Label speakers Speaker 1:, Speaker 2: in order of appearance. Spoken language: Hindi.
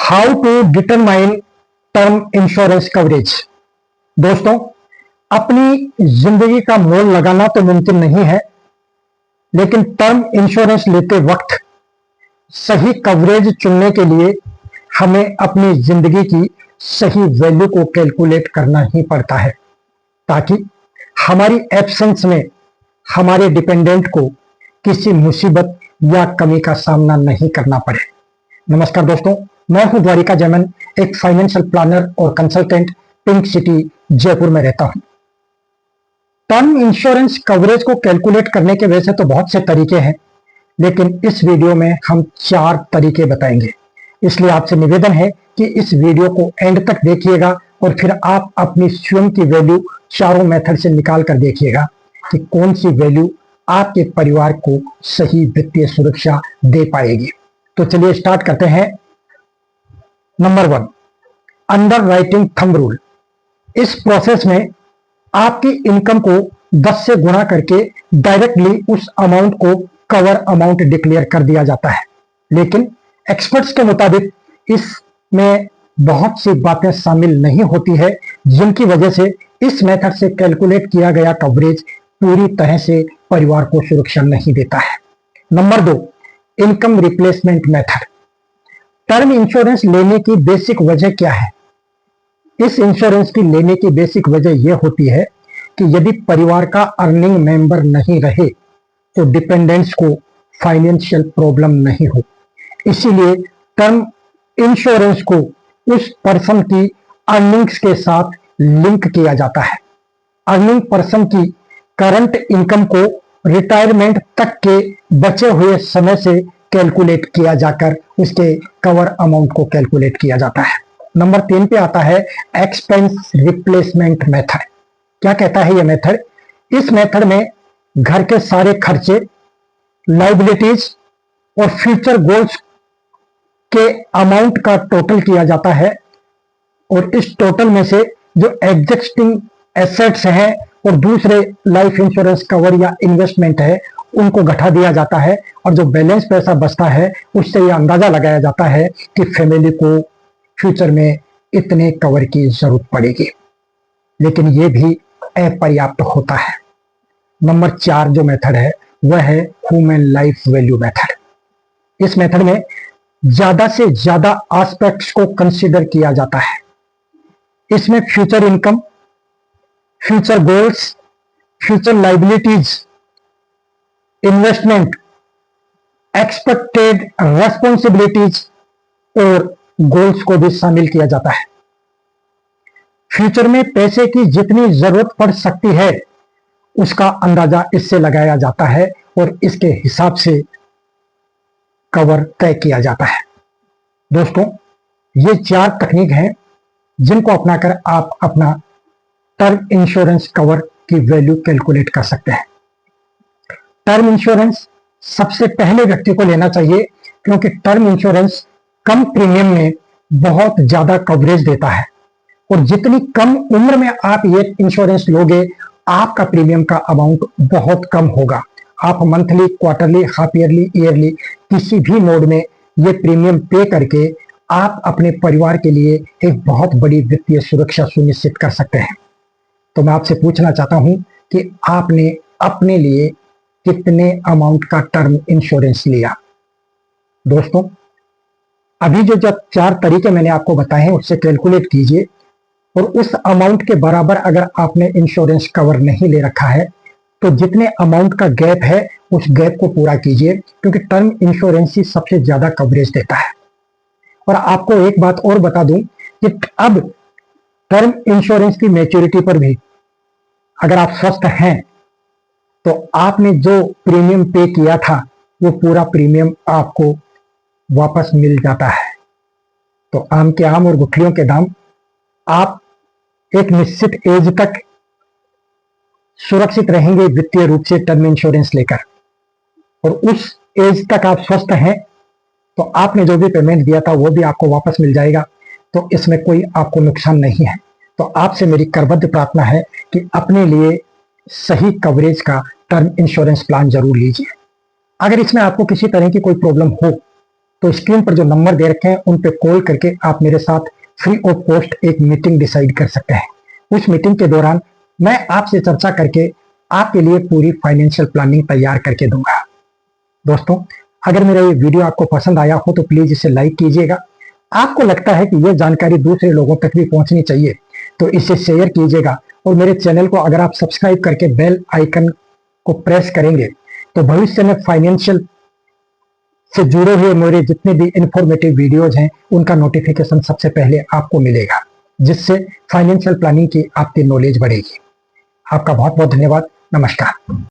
Speaker 1: How to determine term insurance coverage. दोस्तों, अपनी जिंदगी का मोल लगाना तो मुमकिन नहीं है, लेकिन टर्म इंश्योरेंस लेते वक्त सही कवरेज चुनने के लिए हमें अपनी जिंदगी की सही वैल्यू को कैलकुलेट करना ही पड़ता है, ताकि हमारी एब्सेंस में हमारे डिपेंडेंट को किसी मुसीबत या कमी का सामना नहीं करना पड़े। नमस्कार दोस्तों, मैं हूं द्वारिका जैमन, एक फाइनेंशियल प्लानर और कंसल्टेंट, पिंक सिटी जयपुर में रहता हूं। टर्म इंश्योरेंस कवरेज को कैलकुलेट करने के वैसे तो बहुत से तरीके हैं, लेकिन इस वीडियो में हम 4 तरीके बताएंगे। इसलिए आपसे निवेदन है कि इस वीडियो को एंड तक देखिएगा और फिर आप अपनी स्वयं की वैल्यू चारों मेथड से निकाल कर देखिएगा कि कौन सी वैल्यू आपके परिवार को सही वित्तीय सुरक्षा दे पाएगी। तो चलिए स्टार्ट करते हैं। Number 1, under writing thumb rule. इस प्रोसेस में आपकी इनकम को 10 से गुणा करके डायरेक्टली उस अमाउंट को कवर अमाउंट डिक्लेयर कर दिया जाता है, लेकिन एक्सपर्ट्स के मुताबिक इसमें बहुत सी बातें शामिल नहीं होती है, जिनकी वजह से इस मेथड से कैलकुलेट किया गया कवरेज पूरी तरह से परिवार को सुरक्षा नहीं देता है। Number 2, income replacement method. Term insurance लेने की बेसिक वजह क्या है? इस इंश्योरेंस की लेने की बेसिक वजह यह होती है कि यदि परिवार का अर्निंग मेंबर नहीं रहे तो डिपेंडेंट्स को फाइनेंशियल प्रॉब्लम नहीं हो। इसीलिए टर्म इंश्योरेंस को उस पर्सन की अर्निंग्स के साथ लिंक किया जाता है। अर्निंग पर्सन की करंट इनकम को रिटायरमेंट तक के बचे हुए समय से कैलकुलेट किया जाकर उसके कवर अमाउंट को कैलकुलेट किया जाता है। नंबर 3 पे आता है एक्सपेंस रिप्लेसमेंट मेथड। क्या कहता है यह मेथड? इस मेथड में घर के सारे खर्चे, लायबिलिटीज और फ्यूचर गोल्स के अमाउंट का टोटल किया जाता है और इस टोटल में से जो एग्जिस्टिंग एसेट्स हैं और दूसरे लाइफ इंश्योरेंस कवर या इन्वेस्टमेंट है उनको घटा दिया जाता है और जो बैलेंस पैसा बचता है उससे यह अंदाजा लगाया जाता है कि फैमिली को फ्यूचर में इतने कवर की जरूरत पड़ेगी, लेकिन यह भी अपर्याप्त होता है। नंबर 4 जो मेथड है वह है ह्यूमन लाइफ वैल्यू मेथड। इस मेथड में ज्यादा से ज्यादा एस्पेक्ट्स को कंसीडर किया जाता है। इसमें future income, future goals, future liabilities, investment, expected responsibilities और गोल्स को भी शामिल किया जाता है। फ्यूचर में पैसे की जितनी जरूरत पड़ सकती है उसका अंदाजा इससे लगाया जाता है और इसके हिसाब से कवर तय किया जाता है। दोस्तों, ये 4 तकनीक हैं जिनको अपनाकर आप अपना टर्म इंश्योरेंस कवर की वैल्यू कैलकुलेट कर सकते हैं। टर्म इंश्योरेंस सबसे पहले व्यक्ति को लेना चाहिए, क्योंकि टर्म इंश्योरेंस कम प्रीमियम में बहुत ज्यादा कवरेज देता है और जितनी कम उम्र में आप ये इंश्योरेंस लोगे आपका प्रीमियम का अमाउंट बहुत कम होगा। आप monthly, quarterly, half yearly, yearly किसी भी मोड में ये प्रीमियम पे करके आप अपने परिवार के लिए एक बहुत बड़ी वित्तीय सुरक्षा सुनिश्चित कर सकते हैं। तो मैं आपसे पूछना चाहता हूं कि आपने अपने लिए कितने अमाउंट का टर्म इंश्योरेंस लिया? दोस्तों, अभी जो 4 तरीके मैंने आपको बताए हैं उससे कैलकुलेट कीजिए और उस अमाउंट के बराबर अगर आपने इंश्योरेंस कवर नहीं ले रखा है तो जितने अमाउंट का गैप है उस गैप को पूरा कीजिए, क्योंकि टर्म इंश्योरेंस ही सबसे ज्यादा कवरेज देता है। और आपको एक बात और बता दूं कि अब टर्म इंश्योरेंस की मैच्योरिटी पर भी अगर आप स्वस्थ हैं तो आपने जो प्रीमियम पे किया था वो पूरा प्रीमियम आपको वापस मिल जाता है। तो आम के आम और गुठलियों के दाम, आप एक निश्चित एज तक सुरक्षित रहेंगे वित्तीय रूप से टर्म इंश्योरेंस लेकर, और उस एज तक आप स्वस्थ हैं तो आपने जो भी पेमेंट दिया था वो भी आपको वापस मिल जाएगा। तो इसमें कोई आपको नुकसान नहीं है। तो आपसे मेरी करबद्ध प्रार्थना है कि अपने लिए सही कवरेज का टर्म इंश्योरेंस प्लान जरूर लीजिए। अगर इसमें आपको किसी तरह की कोई प्रॉब्लम हो तो स्क्रीन पर जो नंबर दे रखे हैं उन पे कॉल करके आप मेरे साथ फ्री ऑफ कॉस्ट एक मीटिंग डिसाइड कर सकते हैं। उस मीटिंग के दौरान मैं आपसे चर्चा करके आपके लिए पूरी फाइनेंशियल प्लानिंग तैयार करके दूंगा। दोस्तों, अगर मेरा ये वीडियो आपको पसंद आया हो तो प्लीज इसे लाइक कीजिएगा। आपको लगता है कि यह जानकारी दूसरे लोगों तक भी पहुंचनी चाहिए तो इसे शेयर कीजिएगा, और मेरे चैनल को अगर आप सब्सक्राइब करके बेल आइकन को प्रेस करेंगे तो भविष्य में फाइनेंशियल से जुड़े हुए मेरे जितने भी इंफॉर्मेटिव वीडियोज हैं उनका नोटिफिकेशन सबसे पहले आपको मिलेगा, जिससे फाइनेंशियल प्लानिंग की आपकी नॉलेज बढ़ेगी। आपका बहुत बहुत धन्यवाद। नमस्कार।